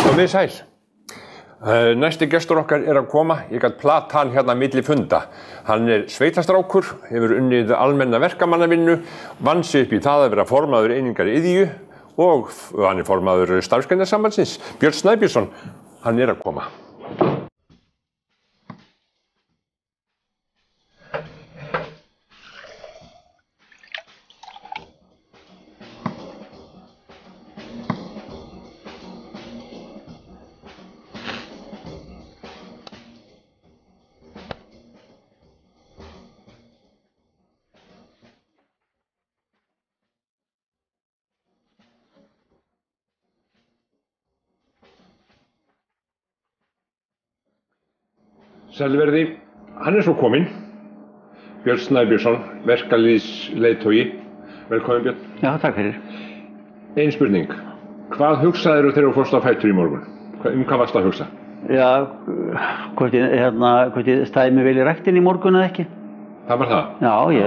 Komið sæl. Næsti gestur okkar að koma. Ég gat plata hann hérna milli funda. Hann sveitastrákur, hefur unnið almenna verkamannavinnu, vann sig upp í það að vera formaður einingar iðju og hann formaður Starfsgreinasambandsins. Björn Snæbjörnsson, hann að koma. Sælverði, hann svo kominn, Björn Snæbjörnsson, verkalýðsleiðtogi. Velkomin Björn. Já, takk fyrir. Ein spurning, hvað hugsaðirðu þegar þú fórst á fætur í morgun? Hvað varstu að hugsa? Já, hvort ég stæði mig vel í ræktinni í morgun eða ekki. Það var það? Já, ég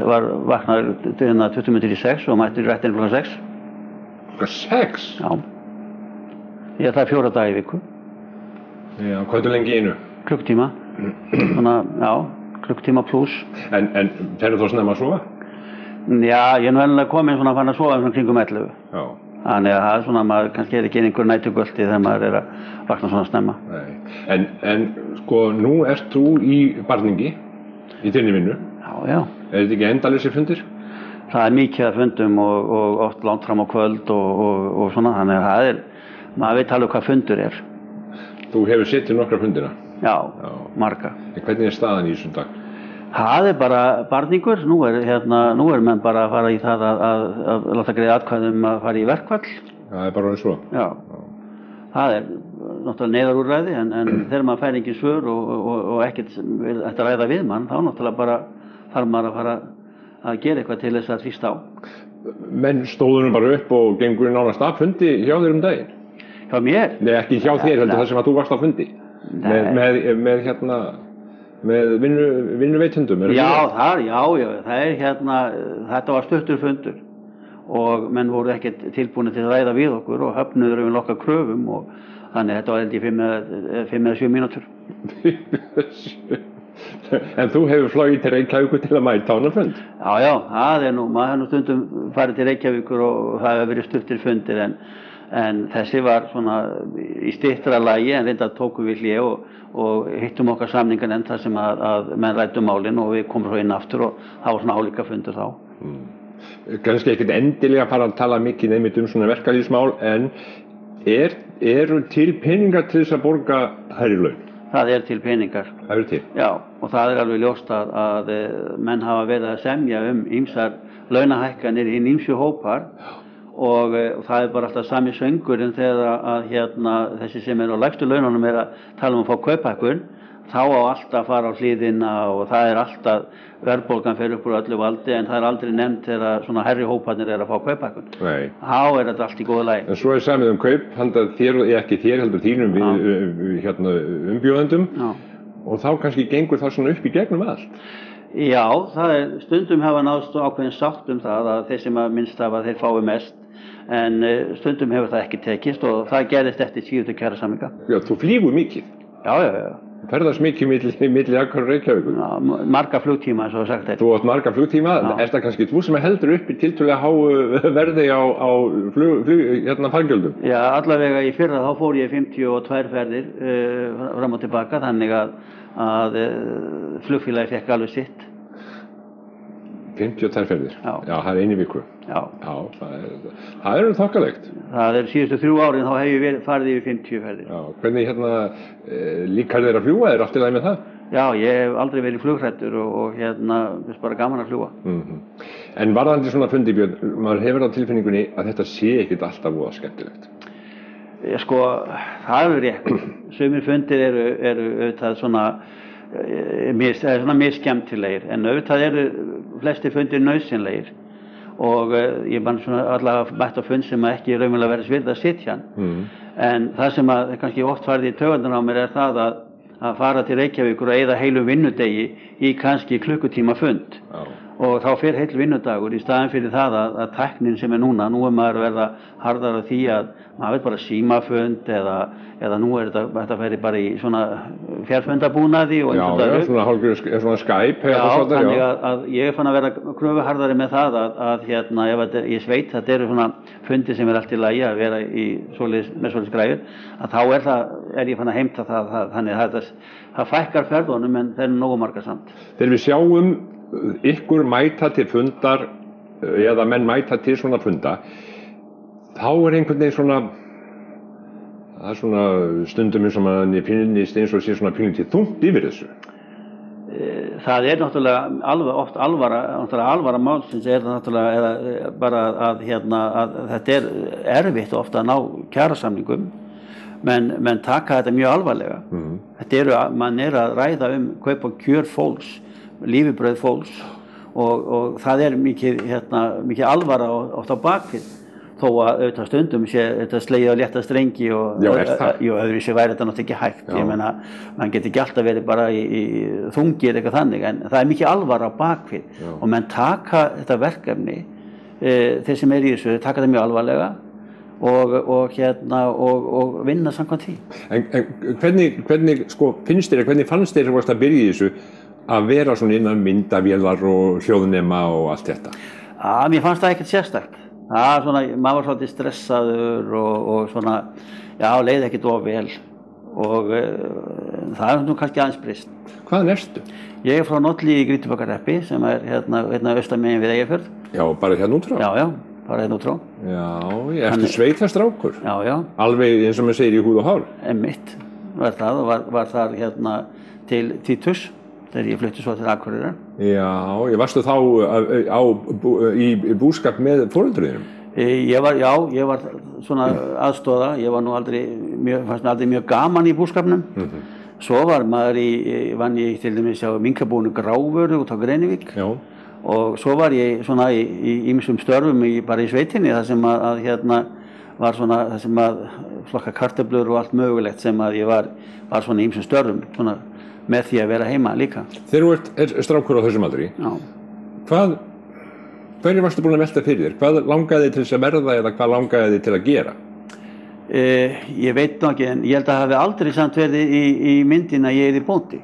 var vaknaður 20 mínútur í 6 og mættur í ræktinni klukkan 6. Klukkan 6? Já. Ég ætlaði 4 daga í viku. Já, hvað lengi í einu? Klukkutíma. Svona, já, klukkutíma pluss. En ferðu þá snemma að sofa? Já, ég venjulega kominn svona fann að sofa svona kringum 11. Já. Þannig að það svona, maður kannski ekki einhver næturgöldi þegar maður að vakna svona snemma. Nei. En sko, nú ert þú í barningi, í þinni vinnu. Já, já. Þetta ekki endalausir fundir? Það mikið að fundum og oft langt fram á kvöld og svona, þannig að maður veit alveg hvað fundur Þú hefur setið nokkra fundina? Já, marga. En hvernig staðan í þessum dag? Það bara barningur. Nú menn bara að fara í það að láta greiða atkvæðum að fara í verkfall. Það bara eins og? Já. Það náttúrulega neyðarúrræði en þegar maður fær engin svör og ekkert ætti að ræða við mann, þá náttúrulega bara þarf maður að fara að gera eitthvað til þess að þrýsta á. Menn stóðu bara upp og gengur nánast af fundi hjá þér daginn? Hjá mér? Nei, ekki hjá þér, heldur það sem að þú varst á fundi. Með vinnuveitendum? Já, þetta var stuttur fundur og menn voru ekkert tilbúinir til að ræða við okkur og höfnuður um okkar kröfum og þannig þetta var held í 5 eða 7 mínútur. En þú hefur flogið til Reykjavíkur til að mæta á þennan fund? Já, það maður hefur stundum farið til Reykjavíkur og það hefur verið stuttir fundir en þessi var svona í styttra lagi en reynda tókum við hlé og hittum okkar samninganefnd þar sem að menn ræddu málin og við komum svo inn aftur og það var svona álíka fundur þá. Kannski ekkert endilega fara að tala mikið einmitt svona verkalýðsmál en eru til peningar til þess að borga hærri laun? Það til peningar. Það til? Já, og það alveg ljóst að menn hafa verið að semja ýmsar launahækkanir í ýmsu hópar og það bara alltaf sami söngurinn þegar að þessi sem á lægstu laununum að tala um að fá kauphækkun, þá á alltaf að fara á hliðina og það alltaf verðbólgan fer upp úr öllu valdi en það aldrei nefnt þegar svona hærri hóparnir að fá kauphækkun. Nei. Þá þetta allt í góðu lagi. En svo samið kaup, handa þér, ekki þér, heldur þínum umbjóðendum og þá kannski gengur það svona upp í gegnum allt. Já, stundum hafa náðst ákveðin sátt um það að þeir sem að minnst hafa þeir fái mest en stundum hefur það ekki tekist og það gerðist eftir 10 kjarasamninga. Já, þú flýgur mikið? Já. Ferðast mikið milli Akureyrar og Reykjavíkur? Já, marga flugtíma eins og sagt. Þú átt marga flugtíma? Er það kannski þú sem heldur upp í tiltölulega háu verði á fargjöldum? Já, allavega í fyrra þá fór ég 52 ferðir fram og tilbaka þannig að flugfélagi fekk alveg sitt. 52 ferðir? Já, það einu viku. Já, það þokkalegt. Það síðustu 3 árin þá hef ég farið yfir 50 ferðir. Já, hvernig líkar þér að fljúga? Allt í lagi með það? Já, ég hef aldrei verið flughræddur og finnst bara gaman að fljúga. En varðandi svona fundi, Björn, maður hefur á tilfinningunni að þetta sé ekkert alltaf voða skemmtilegt. Sko, það rétt. Sumir fundir eru auðvitað svona misskemmtilegir en auðvitað eru flestir fundir nauðsynlegir og ég bara svona allavega mætt á fund sem ekki raunverulega verið svirða að sitja en það sem að kannski oft farið í taugarnar á mér það að fara til Reykjavíkur og eyða heilum vinnudegi í kannski klukkutíma fund og þá fer heill vinnudagur í staðin fyrir það að tæknin sem núna, nú maður að verða harðar á því að maður veit bara símafund eða nú þetta færi bara í svona fjarfundabúnaði og svona Skype þannig að ég fann að vera kröfuharðari með það að ef ég sveit þetta eru svona fundi sem allt í lagi að vera með svoleiðis græjur að þá er ég fann að heimta það þannig að það fækkar ferðunum en þeir eru nógu margar samt. Þegar við sjáum ykkur mæta til fundar eða menn mæta til svona funda þá einhvern veginn svona það svona stundum eins og manni finnist eins og sé svona pínlítið þungt yfir þessu. Það náttúrulega oft alvara málsins náttúrulega bara að þetta erfitt ofta að ná kjarasamningum menn taka þetta mjög alvarlega. Mann að ræða kaup og kjör fólks, lífibrauð fólks og það mikið alvara oft á bakvið þó að auðvitað stundum sé þetta slegið á létta strengi og öðruvísi væri þetta náttúrulega ekki hægt. Ég meina, mann getur ekki alltaf verið bara í þungir eitthvað þannig en það mikið alvara á bakvið og menn taka þetta verkefni þeir sem í þessu, taka þetta mjög alvarlega og vinna samkvæmt því. En hvernig finnst þér, hvernig fannst þér að byrja í þessu að vera svona innan myndavélar og hljóðnema og allt þetta? Mér fannst það ekkert sérstakt. Maður var svolítið stressaður og svona, leið ekkert of vel og það nú kannski aðeins breyst. Hvaðan ertu? Ég frá Nolli í Grýtubakkarhreppi sem austan við Eyjafjörð. Já, bara hérna út frá? Já, bara hérna út frá. Já, ertu sveitastrákur? Já. Alveg eins og maður segir í húð og hár? Einmitt var það og var þar til Títus. Þegar ég flutti svo til Akureyrar. Já, varstu þá í búskap með foreldrum? Ég var svona aðstoða. Ég var nú fannst aldrei mjög gaman í búskapnum. Svo vann ég til dæmis á minkabúinu Grávöru út á Grenivík. Já. Og svo var ég svona í ýmsum störfum bara í sveitinni þar sem var svona þar sem flokka kartöflur og allt mögulegt sem ég var svona í ýmsum störfum svona með því að vera heima líka. Þegar þú strákur á þessum aldri, hverju varstu búin að velta fyrir þér? Hvað langaði þig til þess að verða eða hvað langaði þig til að gera? Ég veit nú ekki, en ég held að það hafi aldrei samt verið í myndin að ég bóndi.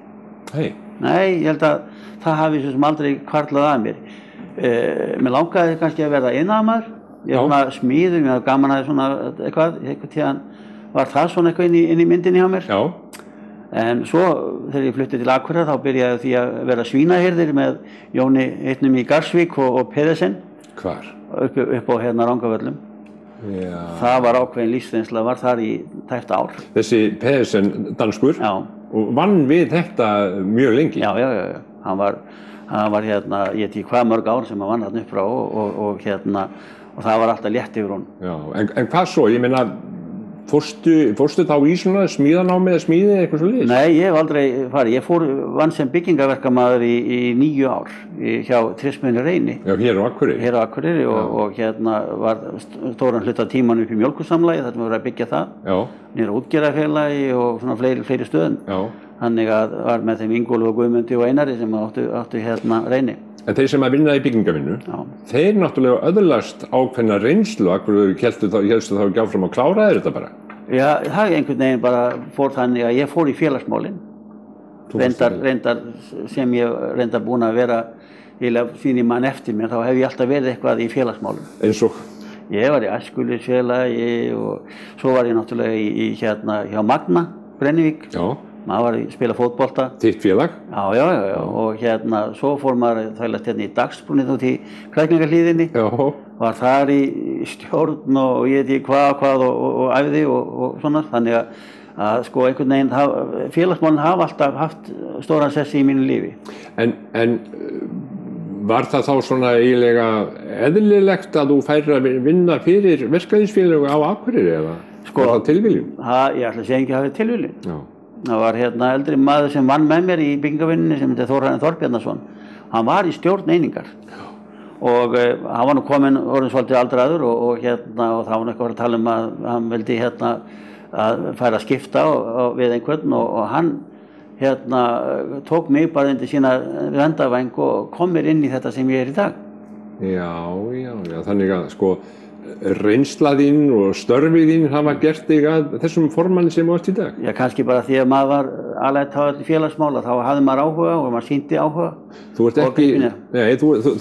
Nei, ég held að það hafi svo sem aldrei hvarflað að mér. Mér langaði kannski að verða iðnaðarmaður. Ég var svona smíður, mér var gaman að svona einhvern tíðan var það svona eitthvað inn í myndinni hjá mér. Já. En svo þegar ég flutti til Akureyrar þá byrjaði því að vera svínahirðir með Jóni einnum í Garsvík og Pedersen. Hvar? Upp á Rangavöllum. Já. Það var ákveðin lífsreynsla, var þar í tæpt ár. Þessi Pedersen danskur? Já. Og vann við þetta mjög lengi? Já. Hann var ég veit ekki hvað mörg ár sem hann vann þarna upp frá og það var alltaf létt yfir honum. Já, en hvað svo? Ég meina Fórstu þá í svona smíðanámi eða smíði eitthvað svo leiðis? Nei, ég hef aldrei farið. Ég vann sem byggingaverkamaður í 9 ár hjá Trésmiðjunni Reyni. Já, hér á Akureyri? Hér á Akureyri og var stóran hluta tíman upp í Mjólkursamlagi þar sem við vorum að byggja það. Já. Niður á Útgerðarfélagi og svona fleiri stöðum. Já. Þannig að var með þeim Ingólfi og Guðmundi og Einari sem áttu Reyni. En þeir sem að vinna í byggingavinnu, þeir náttúrulega öðlast ákveðna reynslu, akkur hélstu þá ekki áfram að klára þetta bara? Já, það einhvern veginn bara fór þannig að ég fór í félagsmálin. Reyndar sem ég reyndar búin að vera sín í mann eftir mér, þá hef ég alltaf verið eitthvað í félagsmálum. Eins og? Ég var í æskulýðsfélagi og svo var ég náttúrulega hjá Magna, Brennivík. Já. Maður var að spila fótbolta. Þitt félag? Já. Og svo fór maður að þvælast í dagsbrúnið út í Kræklingahlíðinni. Já. Var þar í stjórn og ég veit ekki hvað og æfði og svona. Þannig að einhvern veginn, félagsmálin hafa alltaf haft stóran sessi í mínu lífi. En var það þá svona eiginlega eðlilegt að þú færir að vinna fyrir verkalýðsfélög á Akureyri eða? Var það tilviljun? Ég ætla að segja ekki að það er tilviljun. Já. Það var eldri maður sem vann með mér í byggingavinnunni sem heitir Þórarinn Þorbjarnason. Hann var í stjórn Einingar og hann var nú orðinn svolítið aldraður og það var eitthvað að tala að hann vildi að færa að skipta við einhvern og hann tók mig bara undir sína verndarvæng og kom mér inn í þetta sem ég í dag. Já, þannig að sko reynsla þín og störfið þín hafa gert þig að þessum formanni sem þú ert í dag? Já, kannski bara því að maður var alveg á félagsmála, þá hafði maður áhuga og maður sýndi áhuga. Þú ert ekki,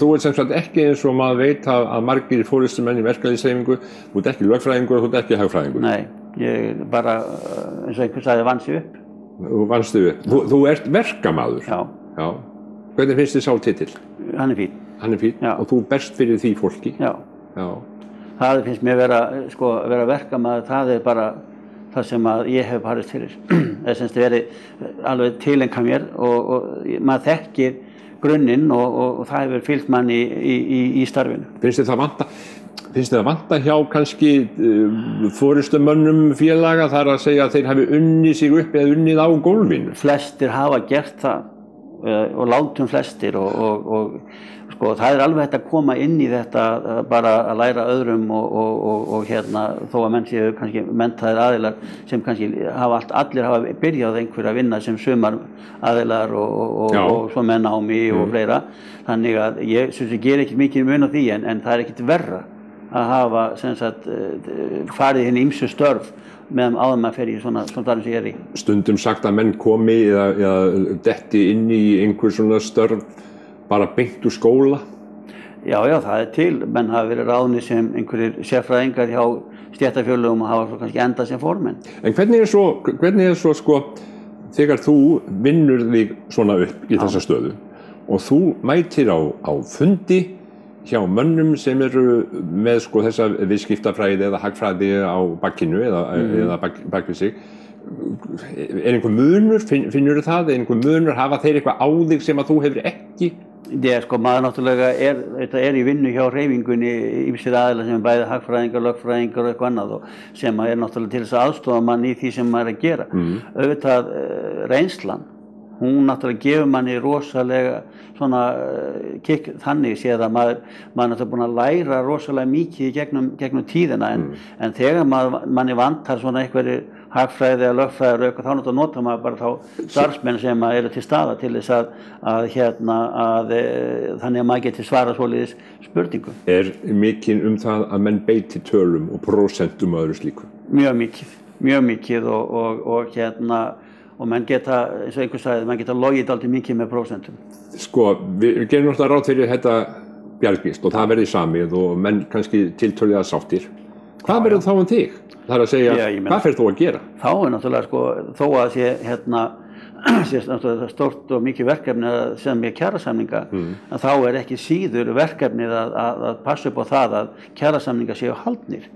þú ert sem sagt ekki eins og maður veit að margir forystumenn í verkalýðshreyfingu, þú ert ekki lögfræðingur og þú ert ekki hagfræðingur. Nei, ég bara, eins og einhver sagði, vann sig upp. Þú vannst þig upp. Þú ert verkamaður. Já. Hvernig finnst þið sá titill? Hann er fín. Hann er fín og þú berst fyrir því fólki? Já. Það finnst mér vera verkamaður, það er bara það sem að ég hef barist fyrir. Það er semst verið alveg tileinka mér og maður þekkir grunninn og það hefur fylgt manni í starfinu. Finnst þið það vanta hjá kannski forystumönnum félaga þar að segja að þeir hafi unnið sig upp eða unnið á gólfinu? Flestir hafa gert það og látum flestir og sko það er alveg hægt að koma inn í þetta bara að læra öðrum og þó að menn séu kannski menntaðir aðilar sem kannski allir hafa byrjað einhver að vinna sem sumar aðilar og svo með námi og fleira. Þannig að ég syns ég ger ekki mikið mun á því en það er ekkert verra að hafa sem sagt farið inn í ýmsu störf meðan áður maður fer í svona starf sem ég er í. Stundum sagt að menn komi eða detti inn í einhver svona störf bara beint úr skóla? Já, það er til. Menn hafa verið ráðnir sem einhverjir sérfræðingar hjá stéttarfélögum og hafa svo kannski endað sem formenn. En hvernig er svo sko þegar þú vinnur þig svona upp í þessa stöðu og þú mætir á fundi hjá mönnum sem eru með sko þessa viðskiptafræði eða hagfræði á bakkinu eða bak við sig. Er einhver munur, finnur þú það? Er einhver munur, hafa þeir eitthvað á þig sem að þú hefur ekki? Sko maður náttúrulega er í vinnu hjá hreyfingunni ýmsir aðilar sem bæði hagfræðingar, lögfræðingar og eitthvað annað og sem er náttúrulega til þess að aðstofa mann í því sem maður er að gera. Auðvitað reynslan, hún náttúrulega gefur manni rosalega svona kikk þannig séð að maður náttúrulega búinn að læra rosalega mikið í gegnum tíðina en þegar manni vantar svona einhverju hagfræði eða lögfræði þá náttúrulega notar maður bara þá starfsmenn sem eru til staðar til þess að þannig að maður geti svarað svoleiðis spurningum. Er mikið það að menn beiti tölum og prósentum og öðru slíku? Mjög mikið og menn geta, eins og einhver sagði, menn geta logið aldrei mikið með prósentum. Sko, við gerum náttúrulega ráð fyrir þetta bjargist og það verði samið og menn kannski tiltölulega sáttir. Hvað verður þá þig? Það er að segja, hvað fer þú að gera? Þá er náttúrulega, sko, þó að sé náttúrulega stórt og mikið verkefni sem er kjarasamninga, en þá er ekki síður verkefnið að passa upp á það að kjarasamninga séu haldnir.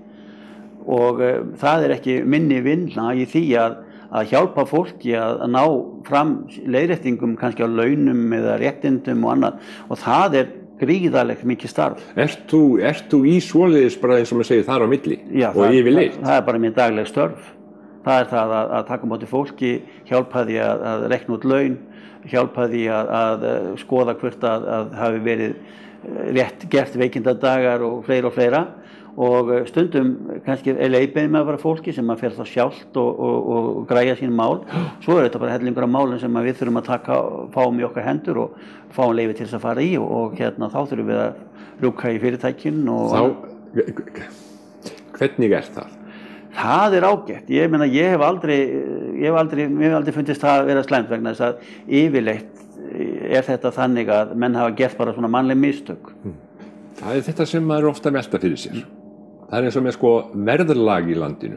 Og það er ekki minni vinna í því að hjálpa fólki að ná fram leiðréttingum kannski á launum eða réttindum og annað og það er gríðarlegt mikið starf. Ert þú í svoleiðis bara eins og maður segir þar á milli? Já, og yfirleitt? Það er bara mér dagleg störf. Það er það að taka á móti fólki, hjálpa því að reikna út laun, hjálpa því að skoða hvort að hafi verið rétt gert veikindadagar og fleira. Og stundum kannski er leiðbeinir með að vera fólki sem að fer þá sjálft og græja sín mál. Svo er þetta bara hellingur af málum sem við þurfum að fáum í okkar hendur og fáum leyfi til þess að fara í og þá þurfum við að rjúka í fyrirtækin. Hvernig er það? Það er ágætt. Ég meina, mér hef aldrei fundist það að vera slæmt vegna þess að yfirleitt er þetta þannig að menn hafa gert bara svona mannleg mistök. Það er þetta sem maður ofta velta fyrir sér. Það er eins og með sko verðlag í landinu,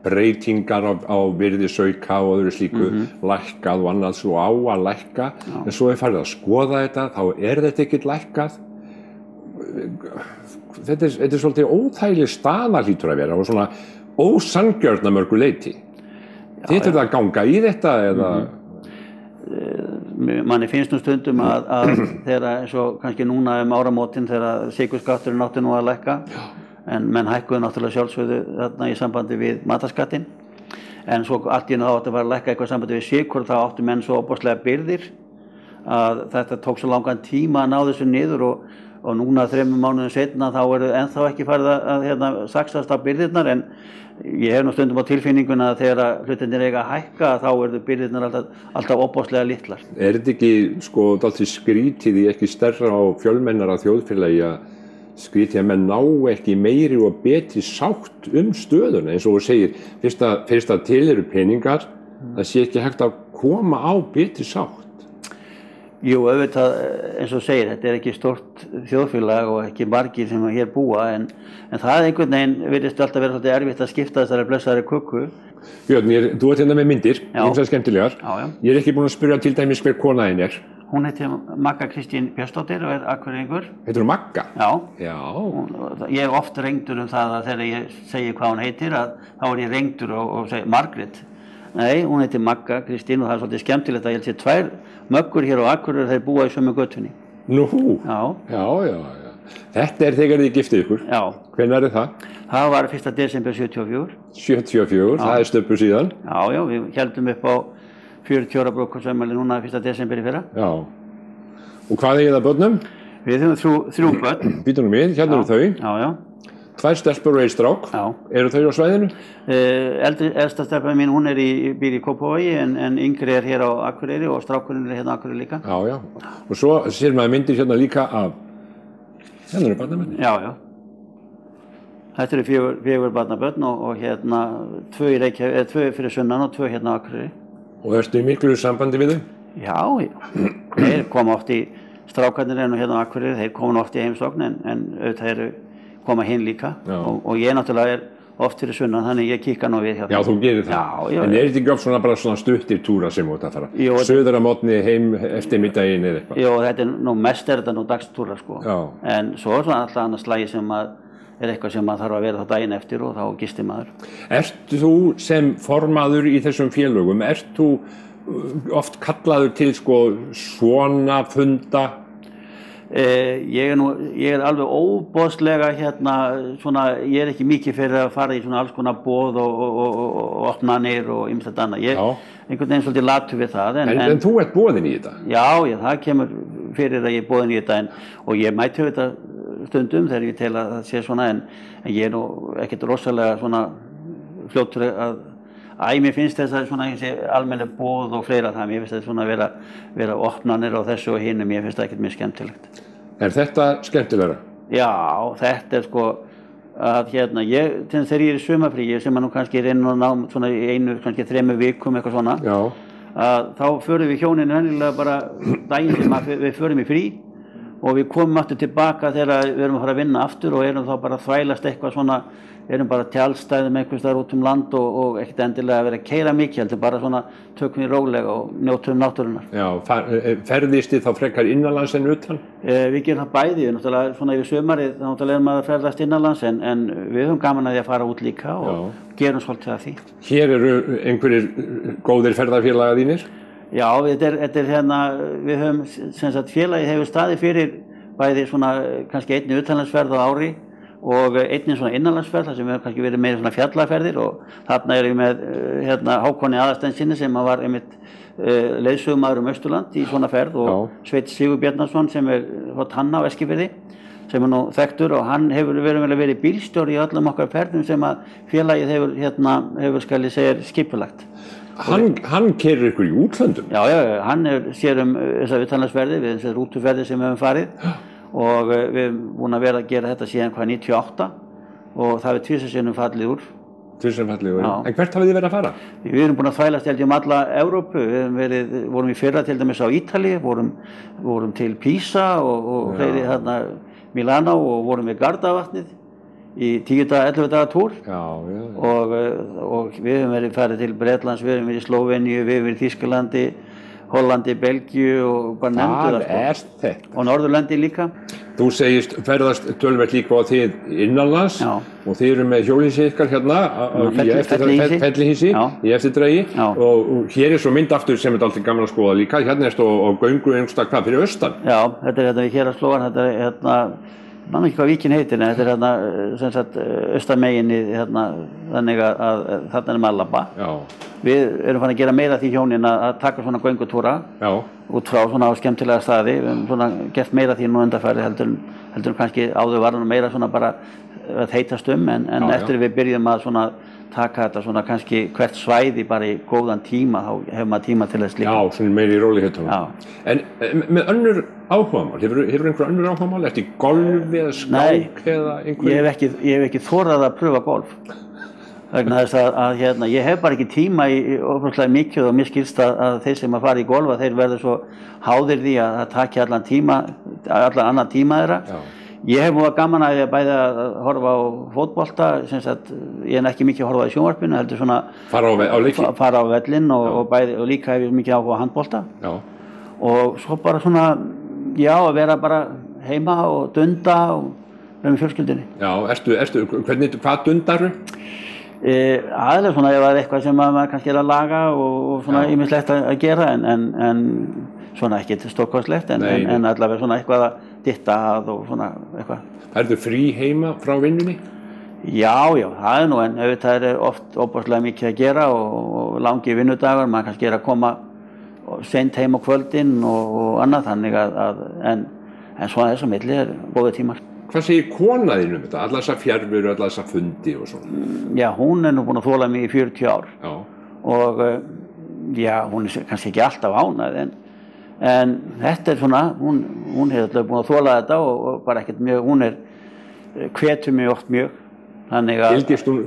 breytingar á virðisauka og öðru slíku, lækkað og annað svo á að lækka, en svo er farið að skoða þetta, þá er þetta ekkert lækkað. Þetta er svolítið óþægileg staða hlýtur að vera og svona ósanngjörn að mörgu leyti. Þetta er það að ganga í þetta eða? Manni finnst stundum að þegar eins og kannski núna áramótin þegar sykurskatturinn átti nú að lækka en menn hækkuðu náttúrulega sjálfsögðu þarna í sambandi við matarskattinn en svo allt í einu þá átti að fara að lækka eitthvað í sambandi við sykur þá áttu menn svo óbúslega byrðir að þetta tók svo langan tíma að ná þessu niður og núna 3 mánuðum seinna þá ennþá ekki farið að saxast á byrðirnar, en ég hef nú stundum á tilfinninguna að þegar hlutirnir eiga að hækka þá byrðirnar alltaf opaslega litlar. Þetta ekki dálítið skrítið í ekki stærra og fjölmennara þjóðfélagi að skrítið að menn ná ekki meiri og betri sátt stöðuna, eins og þú segir, fyrst að til eru peningar, það sé ekki hægt að koma á betri sátt. Jú, auðvitað, eins og segir, þetta ekki stórt þjóðfélag og ekki margir sem hér búa, en það einhvern veginn virðist alltaf vera svolítið erfitt að skipta þessari blessaðri köku. Björn, þú ert hérna með myndir, ýmsar skemmtilegar. Já. Ég ekki búinn að spyrja til dæmis hver kona þín Hún heitir Magga Kristín Björnsdóttir og Akureyringur. Heitir hún Magga? Já. Ég oft rengdur það að þegar ég segi hvað hún heitir, þá ég rengdur og segi Margrét. Nei, hún heitir Magga Kristín og það svolítið skemmtilegt að ég held sér 2 möggur hér á Akureyri, þeir búa í sömu götunni. Nú? Já. Þetta þegar þið giftið ykkur? Já. Hvenær það? Það var 1. desember 74. 74, það stöppu síðan? Já, við heldum upp á 40 ára brúðkaupsafmæli núna 1. desember í fyrra. Já. Og hvað eigið það börnum? Við höfum 3 börn. Býtum við, hérna eru þau. Já. 2 stelpur og 1 strák. Já. Eru þau á svæðinu? Elsta stelpa mín, hún býr í Kópavogi, en yngri hér á Akureyri og strákurinn hérna á Akureyri líka. Já. Og svo sér maður myndir hérna líka af, hérna eru barnabörn. Já. Þetta eru 4 barnabörn og hérna 2 fyrir sunnan og 2 hérna á Akureyri. Og ertu í miklu sambandi við þau? Já. Þeir koma oft í strákarnir hérna á Akureyri, þeir koma oft í heimsókn, en auðvitað koma hinn líka. Og ég náttúrulega oft fyrir sunnan, þannig ég kíka nú við hérna. Já, þú gerir það. Já. En þetta ekki oft bara svona stuttir túra sem þú ert að fara? Suður að mótni heim eftir middaginn eða eitthvað? Jú, þetta mest þetta dagstúra Já. En svo svona alltaf annars slagi sem eitthvað sem þarf að vera þá daginn eftir og þá gistir maður. Ert þú sem formaður í þessum félögum, ert þú oft kallaður til svona funda? Ég alveg óboðslega ég ekki mikið fyrir að fara í svona alls konar boð og opnanir og ýmislegt annað. Ég einhvern veginn svolítið latur við það. En þú ert boðinn í þetta? Já, það kemur fyrir að ég er boðinn í þetta og ég mæti þetta stundum þegar ég tel að það sé svona, en ég nú ekkert rosalega svona fljótur að mér finnst þess að almennileg boð og fleira það, mér finnst þetta svona vera opnanir á þessu og hinum, mér finnst það ekkert mjög skemmtilegt. Er þetta skemmtilegra? Já, þetta að þegar ég í sumarfríi sem nú kannski reyna að ná svona í kannski 3 vikum eitthvað svona, þá förum við hjónin venjulega bara daginn sem við förum í frí og við komum aftur tilbaka þegar við erum að fara að vinna aftur og erum þá bara að þvælast eitthvað svona, erum bara tjaldstæðum einhvers staðar út land og ekkert endilega að vera að keyra mikið, heldur bara svona tökum við rólega og njótum náttúrunnar. Já, ferðist þið þá frekar innanlands en utan? Við gerum það bæði, náttúrulega svona yfir sumarið, þá náttúrulega maður að ferðast innanlands, en við höfum gaman að því að fara út líka og gerum svolítið að því. Hér eru einhverjir góðir ferðarfélaga þínir? Já, þetta við höfum, félagið hefur staðið fyrir bæði svona kannski einni utanlandsferð á ári og einni svona innanlandsferð, þar sem við höfum kannski verið meira svona fjallaferðir og þarna erum við með Hákoni Aðarsteinssyni sem var einmitt leiðsögumaður Austurland í svona ferð og Sveinn Sigurbjarnarsson sem frá Tanna á Eskifirði sem nú þekktur og hann hefur verið bílstjóri í öllum okkar ferðum sem að félagið hefur skal ég segja skipulagt. Hann keyrir ykkur í útlöndum? Já, hann sér þessar utanlandsferðir, við þessar rútuferðir sem við höfum farið og við höfum búin að vera að gera þetta síðan 98 og það er 2 sinnum fallið úr. 2 sinnum fallið úr, en hvert hafið þið verið að fara? Við erum búin að þvælast alla Evrópu, vorum í fyrra til dæmis á Ítalíu, vorum til Pisa og fleiri Milano og vorum við Gardavatnið í 10-11 daga túr og við höfum farið til Bretlands, við höfum verið í Slóveníu, við höfum verið í Þýskalandi, Hollandi, Belgíu og bara nefndu það. Og Norðurlandi líka. Þú segist ferðast töluvert líka á þið innanlands og þið eru með hjólhýsi ykkar hérna Fellihýsi í eftirdrægi og hér svo mynd aftur sem alltaf gaman að skoða líka, hérna og göngu einhverstað hvað fyrir austan? Já, þetta við Héraðsflóann, þetta Man ekki hvað víkin heitir, en þetta hérna, sem sagt, austameginni, þannig að þarna maður að labba. Við erum fann að gera meira því hjónin að taka svona göngutúra út frá svona á skemmtilega staði. Við hefum svona gert meira því nú undanfæri heldur kannski áður var meira svona bara að heitast en eftir við byrjum að svona taka þetta svona kannski hvert svæði bara í góðan tíma, þá hefur maður tíma til þess líka. Já, svona meiri í rólegheitunum. En með önnur áhugamál, hefur einhver önnur áhugamál? Ertu í golfi eða skák eða einhverju? Nei, ég hef ekki þorað að pröfa golf. Vegna þess að ég hef bara ekki tíma í ofurlega mikið og mér skilst að þeir sem að fara í golfa, þeir verður svo háðir því að það taki allan annan tíma þeirra. Ég hef múið gaman að ég bæði að horfa á fótbolta, ég er ekki mikið að horfa í sjónvarpinu, heldur svona fara á vellinn og líka hef ég mikið áhuga á handbolta. Og svo bara svona, að vera bara heima og dunda og vera með fjölskyldunni. Já, hvað dundaru? Aðlega svona ef það er eitthvað sem maður kannski er að laga og svona ýmislegt að gera en svona ekkert stórkostlegt en allavega svona eitthvað að ditta að og svona eitthvað. Ertu frí heima frá vinnunni? Já, það er nú en auðvitað er oft óbúrslega mikið að gera og langi vinnudagar, maður kannski er að koma seint heim á kvöldin og annað þannig en svona þess að milli er góðir tímar. Hvað segir kona þín þetta? Allar þessar fjarveru, allar þessar fundi og svona? Já, hún er nú búin að þola mig í 40 ár og hún er kannski ekki alltaf ánægð en þetta er svona, hún hefur alltaf búin að þola þetta og bara ekkert mjög, hún hvetur mig oft mjög.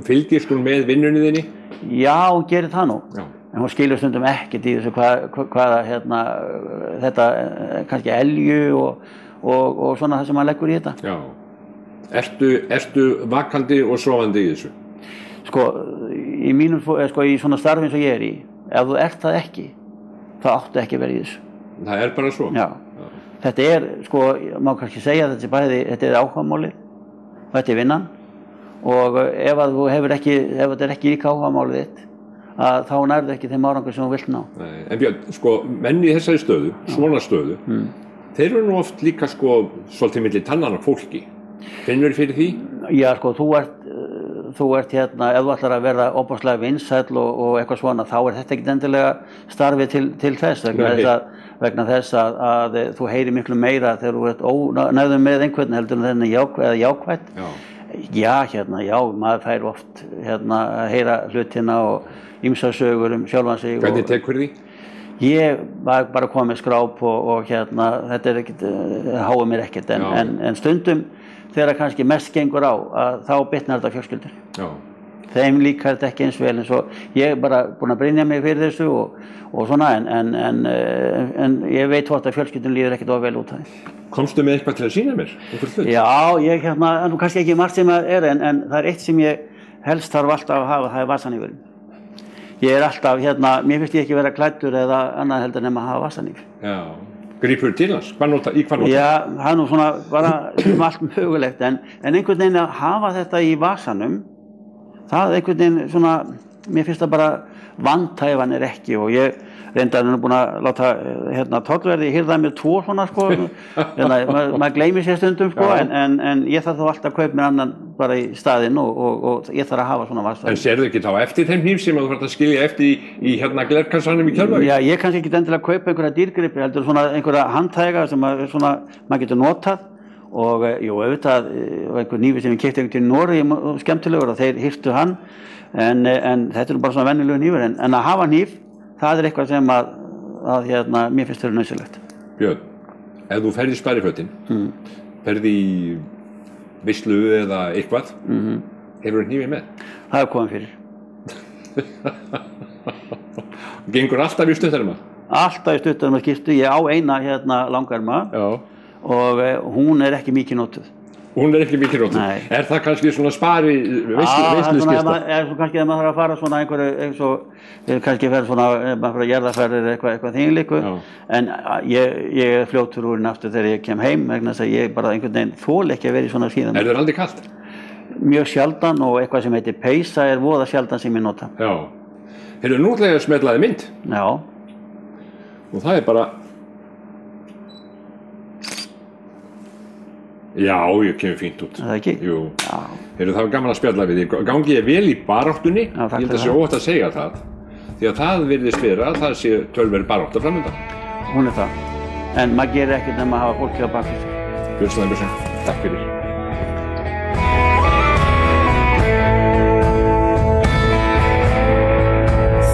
Fylgist hún með vinnunni þinni? Já, hún gerir það nú. En hún skilur stundum ekkert í þessu hvaða þetta kannski elju og svona það sem maður leggur í þetta. Já. Ertu vakandi og sofandi í þessu? Sko, í svona starfi eins og ég er í, ef þú ert það ekki, þá áttu ekki að vera í þessu. Það er bara svo? Já. Þetta er, sko, má kannski segja að þetta er áhugamálið, þetta er vinnan og ef þetta er ekki líka áhugamálið þitt, þá nærðu ekki þeim árangur sem þú vilt ná. Nei, en Björn, sko, menn í þessari stöðu, svona stöðu, þeir eru nú oft líka sko svolítið milli tannan á fólki. Finnur þér fyrir því? Já, sko, þú ert ef þú ætlar að verða óbúrslega vinsæll og eitthvað svona, þá er þetta ekkert endilega starfið til þess vegna þess að þú heyrir miklu meira þegar þú ert ónægður með einhvern heldur en þennan jákvætt. Já, maður fær oft að heyra hlutina og ýmsar sögur sjálfan sig. Hvernig tekur því? Ég var bara komið með skráp og þetta er ekkert, háið mér ekkert en stundum þegar kannski mest gengur á þá bitnar þetta fjölskyldur. Já. Þeim líkar þetta ekki eins vel eins og ég er bara búin að brynja mig fyrir þessu og svona en ég veit hvort að fjölskyldun líður ekkert of vel út af því. Komstu með eitthvað til að sýna mér? Já, ég nú kannski ekki margt sem það er en það er eitt sem ég helst þarf alltaf að hafa, það er vasanífurinn. Ég er alltaf mér finnst ég ekki vera klæddur eða annað heldur nema að hafa vasaníf. Já, grípur til hans? Í hvað nota? Já, það er nú svona bara allt mögulegt en einhvern veginn að hafa þetta í vasanum, það er einhvern veginn svona, mér finnst það bara vandhæfan er ekki og ég reyndar nú búin að láta tollverði hirða mér 2 svona sko, maður gleymir sér stundum sko en ég þarf þá alltaf að kaupa mér annan bara í staðinn og ég þarf að hafa svona vasa. En sérðu ekki þá eftir þeim hníf sem þú þarft að skilja eftir í glerkassanum í Keflavík? Já, ég kannski ekki endilega að kaupa einhverja dýrgripi, heldur svona einhverja handhæga sem maður getur notað og auðvitað einhver hnífi sem ég keypti einhvern tímann í Noregi skemmtilegur og þeir hirtu hann en þetta er bara svona venjulegur hnífur en að hafa hníf, það er eitthvað sem að mér finnst þetta nauðsynlegt. Björn, ef þú ferð í sparifötin, ferð í veislu eða eitthvað, hefur þú hnífið með? Það er komið fyrir. Gengur alltaf í stutterma? Alltaf í stutterma skiptu, ég á eina langerma og hún er ekki mikið notuð. Hún er ekki mikið notuð? Nei. Er það kannski svona spari veisluskipta? Það er kannski að maður þarf að fara svona einhverju eins og kannski ferð svona einhverja jarðarferðir eitthvað þínleiku en ég er fljótur úr henni aftur þegar ég kem heim vegna þess að ég bara einhvern veginn þoli ekki að vera í svona síðan. Er þér aldrei kalt? Mjög sjaldan og eitthvað sem heitir peysa er voða sjaldan sem ég nota. Já. Heyrðu, nú ætla ég að smetlaði mynd. Já. Og það er bara Já, ég kemur fínt út. Það ekki? Jú. Já. Það var gaman að spjalla við þig. Gangi ég vel í baráttunni, ég held að sé óhætt að segja það. Því að það virðist vera að það sé tölverið barátta framundan. Hún það. En maður gerir ekkert nema að hafa fólki á bak við sig. Björn Snæbjörnsson, takk fyrir.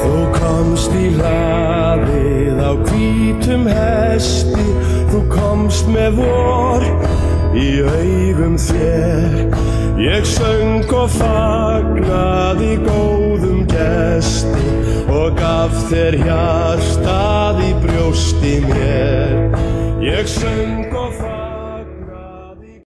Þú komst í hlaðið á hvítum hesti, þú komst með vor í augum þér. Ég söng og fagnaði góðum gesti og gaf þér hjartað í brjósti mér. Ég söng og fagnaði